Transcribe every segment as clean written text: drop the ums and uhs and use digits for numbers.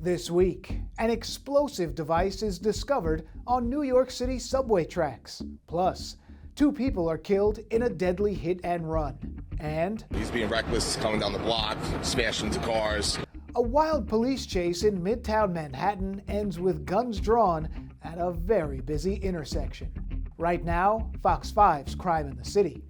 This week, an explosive device is discovered on New York City subway tracks. Plus, 2 people are killed in a deadly hit and run. And he's being reckless, coming down the block, smashing into cars. A wild police chase in Midtown Manhattan ends with guns drawn at a very busy intersection. Right now, Fox 5's Crime in the City.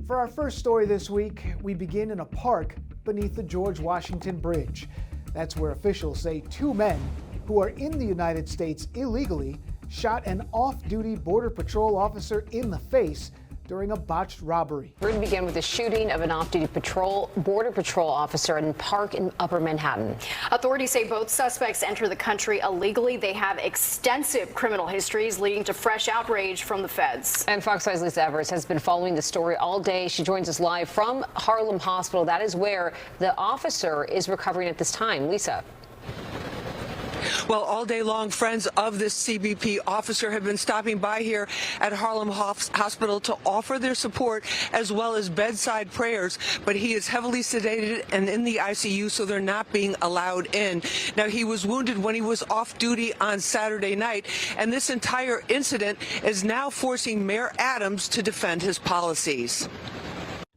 For our first story this week, we begin in a park beneath the George Washington Bridge. That's where officials say 2 men who are in the United States illegally shot an off-duty Border Patrol officer in the face during a botched robbery. We're going to begin with the shooting of an off-duty Border Patrol officer in a park in Upper Manhattan. Authorities say both suspects enter the country illegally. They have extensive criminal histories leading to fresh outrage from the feds. And Fox 5's Lisa Evers has been following the story all day. She joins us live from Harlem Hospital. That is where the officer is recovering at this time. Lisa. Well, all day long, friends of this CBP officer have been stopping by here at Harlem Hospital to offer their support as well as bedside prayers. But he is heavily sedated and in the ICU, so they're not being allowed in. Now, he was wounded when he was off duty on Saturday night, and this entire incident is now forcing Mayor Adams to defend his policies.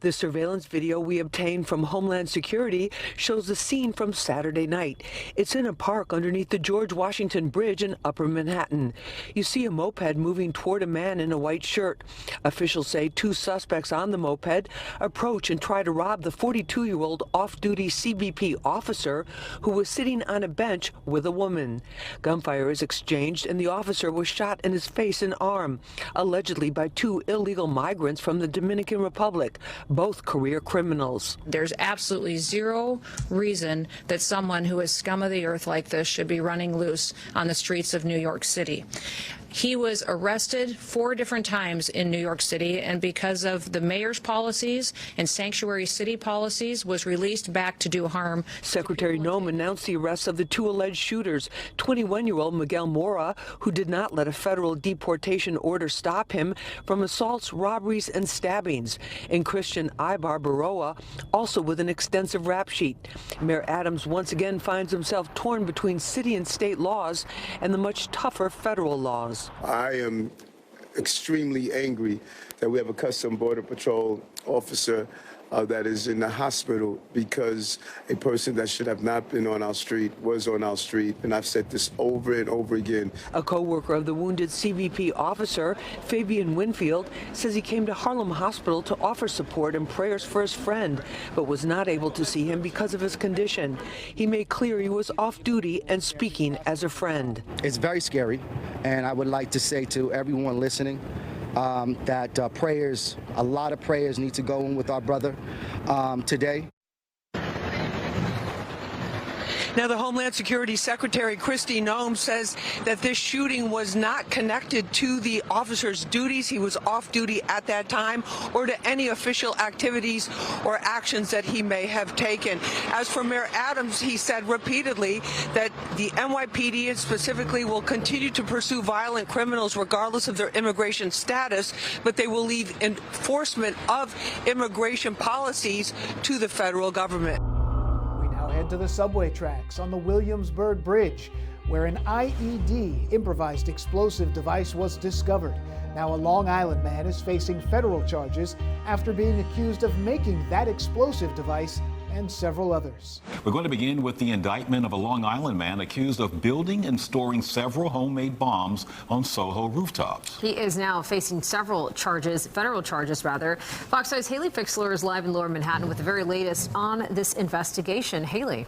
The surveillance video we obtained from Homeland Security shows the scene from Saturday night. It's in a park underneath the George Washington Bridge in Upper Manhattan. You see a moped moving toward a man in a white shirt. Officials say 2 suspects on the moped approach and try to rob the 42-year-old off-duty CBP officer who was sitting on a bench with a woman. Gunfire is exchanged and the officer was shot in his face and arm, allegedly by 2 illegal migrants from the Dominican Republic, both career criminals. There's absolutely zero reason that someone who is scum of the earth like this should be running loose on the streets of New York City. He was arrested 4 different times in New York City, and because of the mayor's policies and sanctuary city policies, was released back to do harm. Secretary Noem announced the arrest of the 2 alleged shooters, 21-year-old Miguel Mora, who did not let a federal deportation order stop him from assaults, robberies, and stabbings, and Christian Ibar Baroa, also with an extensive rap sheet. Mayor Adams once again finds himself torn between city and state laws and the much tougher federal laws. I am extremely angry that we have a Customs Border Patrol officer that is in the hospital because a person that should have not been on our street was on our street, and I've said this over and over again. A co-worker of the wounded CBP officer, Fabian Winfield, says he came to Harlem Hospital to offer support and prayers for his friend, but was not able to see him because of his condition. He made clear he was off duty and speaking as a friend. It's very scary, and I would like to say to everyone listening, that prayers, a lot of prayers need to go in with our brother today. Now, the Homeland Security Secretary Kristi Noem says that this shooting was not connected to the officer's duties. He was off duty at that time, or to any official activities or actions that he may have taken. As for Mayor Adams, he said repeatedly that the NYPD and specifically will continue to pursue violent criminals regardless of their immigration status, but they will leave enforcement of immigration policies to the federal government. Head to the subway tracks on the Williamsburg Bridge, where an IED, improvised explosive device, was discovered. Now a Long Island man is facing federal charges after being accused of making that explosive device and several others. We're going to begin with the indictment of a Long Island man accused of building and storing several homemade bombs on Soho rooftops. He is now facing several charges, federal charges rather. Fox 5's Haley Fixler is live in Lower Manhattan with the very latest on this investigation. Haley.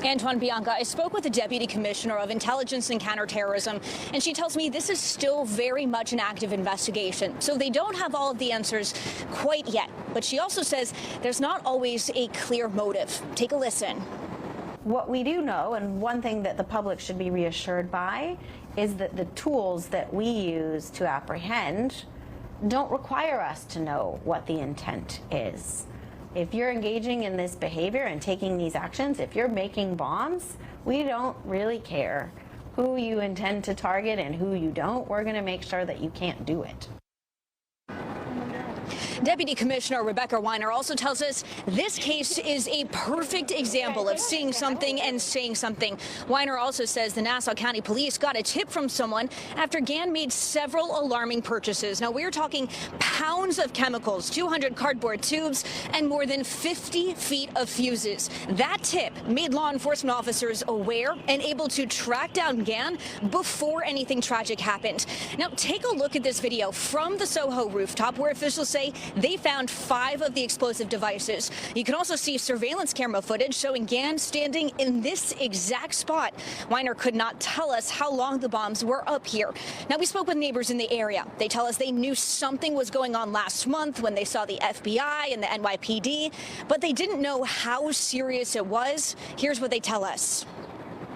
Antoine, Bianca, I spoke with the Deputy Commissioner of Intelligence and Counterterrorism, and she tells me this is still very much an active investigation. So they don't have all of the answers quite yet. But she also says there's not always a clear motive. Take a listen. What we do know, and one thing that the public should be reassured by, is that the tools that we use to apprehend don't require us to know what the intent is. If you're engaging in this behavior and taking these actions, if you're making bombs, we don't really care who you intend to target and who you don't. We're going to make sure that you can't do it. Deputy Commissioner Rebecca Weiner also tells us this case is a perfect example of seeing something and saying something. Weiner also says the Nassau County Police got a tip from someone after Gann made several alarming purchases. Now, we're talking pounds of chemicals, 200 cardboard tubes, and more than 50 feet of fuses. That tip made law enforcement officers aware and able to track down Gann before anything tragic happened. Now, take a look at this video from the Soho rooftop where officials say they found 5 of the explosive devices. You can also see surveillance camera footage showing Gann standing in this exact spot. Weiner could not tell us how long the bombs were up here. Now, we spoke with neighbors in the area. They tell us they knew something was going on last month when they saw the FBI and the NYPD, but they didn't know how serious it was. Here's what they tell us.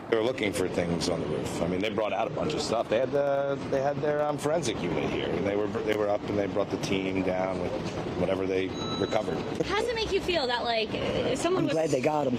They were looking for things on the roof. I mean, they brought out a bunch of stuff. They had their forensic unit here, and they were up and they brought the team down with whatever they recovered. How does it make you feel that someone? I'm glad they got them.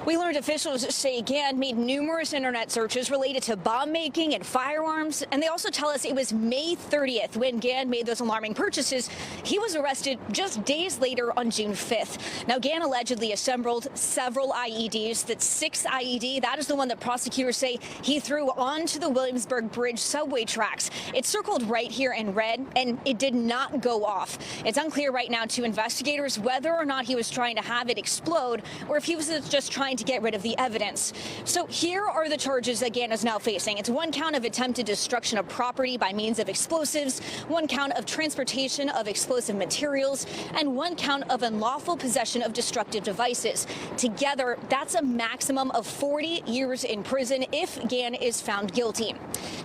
We learned officials say Gann made numerous internet searches related to bomb making and firearms, and they also tell us it was May 30th when Gann made those alarming purchases. He was arrested just days later on June 5th. Now, Gann allegedly assembled several IEDs. That 6th IED, that is the one that prosecutors say he threw onto the Williamsburg Bridge subway tracks. It's circled right here in red, and it did not go off. It's unclear right now to investigators whether or not he was trying to have it explode or if he was just trying to get rid of the evidence. So here are the charges that Gann is now facing. It's 1 count of attempted destruction of property by means of explosives, 1 count of transportation of explosive materials, and 1 count of unlawful possession of destructive devices. Together, that's a maximum of 40 years in prison if Gann is found guilty.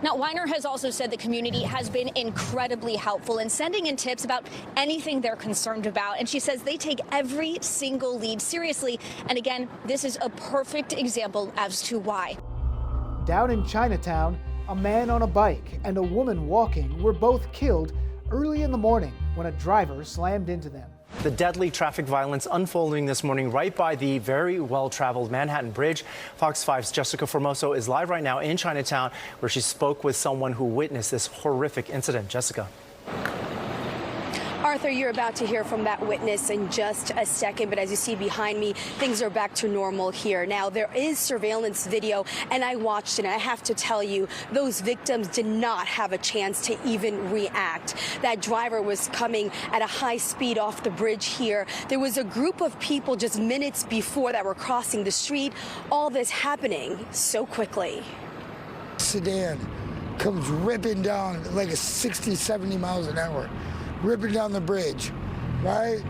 Now, Weiner has also said the community has been incredibly helpful in sending in tips about anything they're concerned about, and she says they take every single lead seriously. And again, this is a perfect example as to why. Down in Chinatown, a man on a bike and a woman walking were both killed early in the morning when a driver slammed into them. The deadly traffic violence unfolding this morning right by the very well-traveled Manhattan Bridge. Fox 5's Jessica Formoso is live right now in Chinatown, where she spoke with someone who witnessed this horrific incident. Jessica. Arthur, you're about to hear from that witness in just a second, but as you see behind me, things are back to normal here. Now, there is surveillance video, and I watched it, and I have to tell you, those victims did not have a chance to even react. That driver was coming at a high speed off the bridge here. There was a group of people just minutes before that were crossing the street. All this happening so quickly. Sedan comes ripping down like a 60, 70 miles an hour. Ripping down the bridge, right?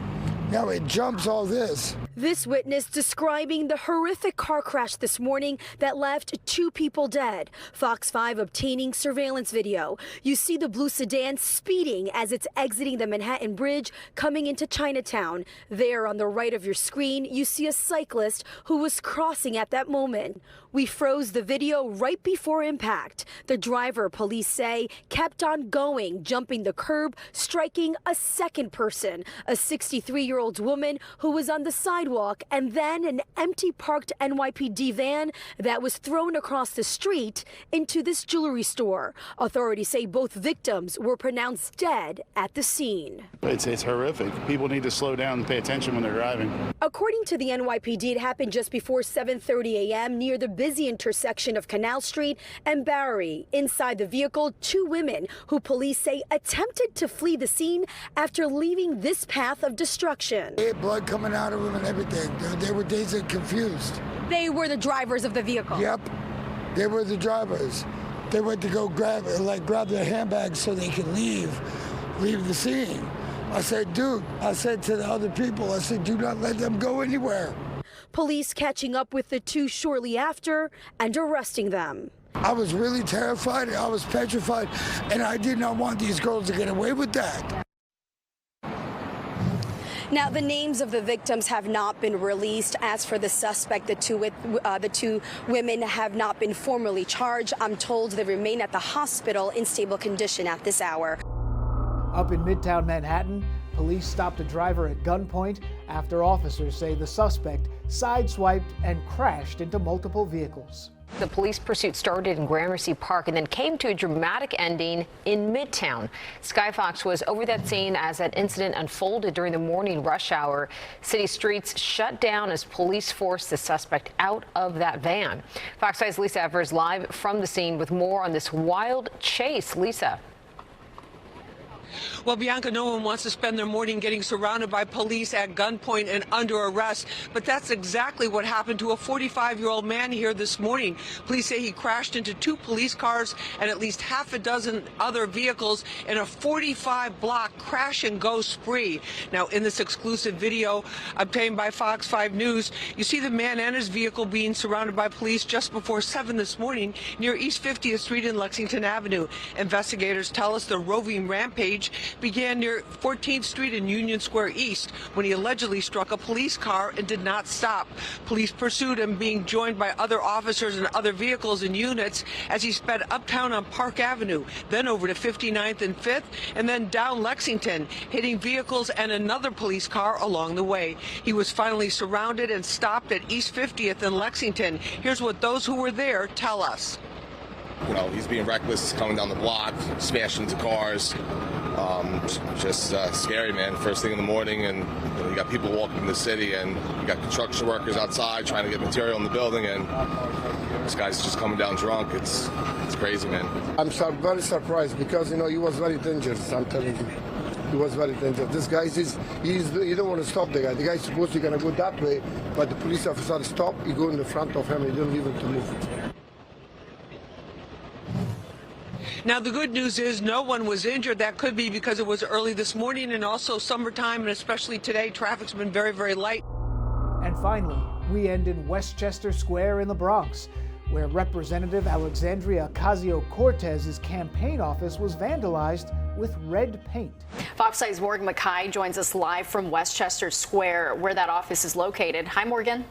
Now it jumps all this. This witness describing the horrific car crash this morning that left 2 people dead. Fox 5 obtaining surveillance video. You see the blue sedan speeding as it's exiting the Manhattan Bridge, coming into Chinatown. There on the right of your screen, you see a cyclist who was crossing at that moment. We froze the video right before impact. The driver, police say, kept on going, jumping the curb, striking a second person, a 63-year-old woman who was on the sidewalk, and then an empty parked NYPD van that was thrown across the street into this jewelry store. Authorities say both victims were pronounced dead at the scene. It's horrific. People need to slow down and pay attention when they're driving. According to the NYPD, it happened just before 7:30 a.m. near the busy intersection of Canal Street and Bowery. Inside the vehicle, 2 women who police say attempted to flee the scene after leaving this path of destruction. They had blood coming out of them and everything. They were dazed and confused. They were the drivers of the vehicle? Yep, they were the drivers. They went to go grab their handbags so they could leave the scene. I said, dude, I said to the other people, I said, do not let them go anywhere. Police catching up with the 2 shortly after and arresting them. I was really terrified. I was petrified, and I did not want these girls to get away with that. Now, the names of the victims have not been released. As for the suspect, the two women have not been formally charged. I'm told they remain at the hospital in stable condition at this hour. Up in Midtown Manhattan, Police stopped a driver at gunpoint after officers say the suspect sideswiped and crashed into multiple vehicles. The police pursuit started in Gramercy Park and then came to a dramatic ending in Midtown. Sky Fox was over that scene as that incident unfolded during the morning rush hour. City streets shut down as police forced the suspect out of that van. Fox 5's Lisa Evers live from the scene with more on this wild chase. Lisa. Well, Bianca, no one wants to spend their morning getting surrounded by police at gunpoint and under arrest, but that's exactly what happened to a 45-year-old man here this morning. Police say he crashed into 2 police cars and at least half a dozen other vehicles in a 45-block crash-and-go spree. Now, in this exclusive video obtained by Fox 5 News, you see the man and his vehicle being surrounded by police just before 7 this morning near East 50th Street and Lexington Avenue. Investigators tell us the roving rampage began near 14th Street and Union Square East when he allegedly struck a police car and did not stop. Police pursued him, being joined by other officers and other vehicles and units as he sped uptown on Park Avenue, then over to 59th and 5th, and then down Lexington, hitting vehicles and another police car along the way. He was finally surrounded and stopped at East 50th and Lexington. Here's what those who were there tell us. You know, he's being reckless, coming down the block, smashing into cars. Just scary, man. First thing in the morning, and you got people walking in the city, and you got construction workers outside trying to get material in the building, and this guy's just coming down drunk. It's crazy, man. I'm very surprised because, you know, he was very dangerous, I'm telling you. He was very dangerous. This guy, you don't want to stop the guy. The guy's supposed to go that way, but the police officer stopped. He go in the front of him. He didn't leave him to move. Now, the good news is no one was injured. That could be because it was early this morning and also summertime, and especially today, traffic's been very, very light. And finally, we end in Westchester Square in the Bronx, where Representative Alexandria Ocasio-Cortez's campaign office was vandalized with red paint. Fox 5's Morgan Mackay joins us live from Westchester Square, where that office is located. Hi, Morgan.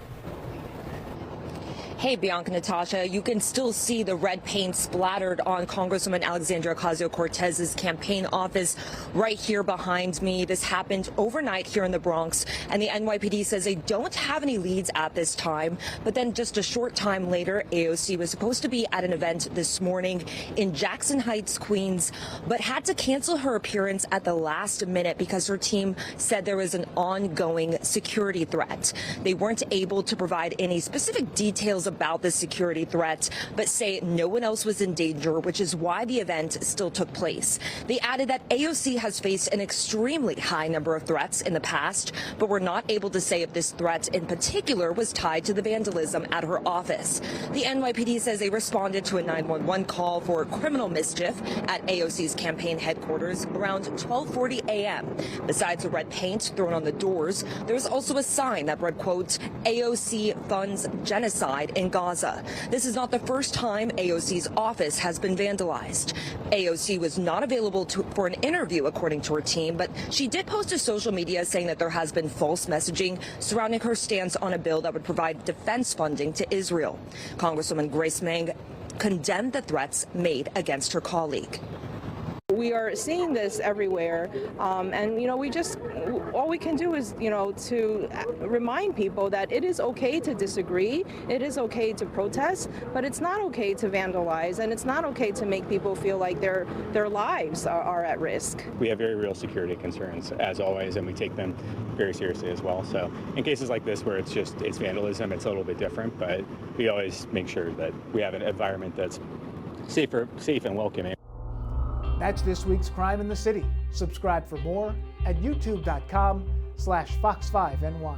Hey, Bianca, Natasha, you can still see the red paint splattered on Congresswoman Alexandria Ocasio-Cortez's campaign office right here behind me. This happened overnight here in the Bronx, and the NYPD says they don't have any leads at this time. But then just a short time later, AOC was supposed to be at an event this morning in Jackson Heights, Queens, but had to cancel her appearance at the last minute because her team said there was an ongoing security threat. They weren't able to provide any specific details about the security threat, but say no one else was in danger, which is why the event still took place. They added that AOC has faced an extremely high number of threats in the past, but were not able to say if this threat in particular was tied to the vandalism at her office. The NYPD says they responded to a 911 call for criminal mischief at AOC's campaign headquarters around 12:40 a.m. Besides the red paint thrown on the doors, there was also a sign that read, quote, AOC funds genocide in Gaza. This is not the first time AOC's office has been vandalized. AOC was not available for an interview, according to her team, but she did post to social media saying that there has been false messaging surrounding her stance on a bill that would provide defense funding to Israel. Congresswoman Grace Meng condemned the threats made against her colleague. We are seeing this everywhere, and all we can do is to remind people that it is okay to disagree, it is okay to protest, but it's not okay to vandalize, and it's not okay to make people feel like their lives are at risk. We have very real security concerns, as always, and we take them very seriously as well. So in cases like this where it's vandalism, it's a little bit different, but we always make sure that we have an environment that's safe and welcoming. That's this week's Crime in the City. Subscribe for more at youtube.com/Fox5NY.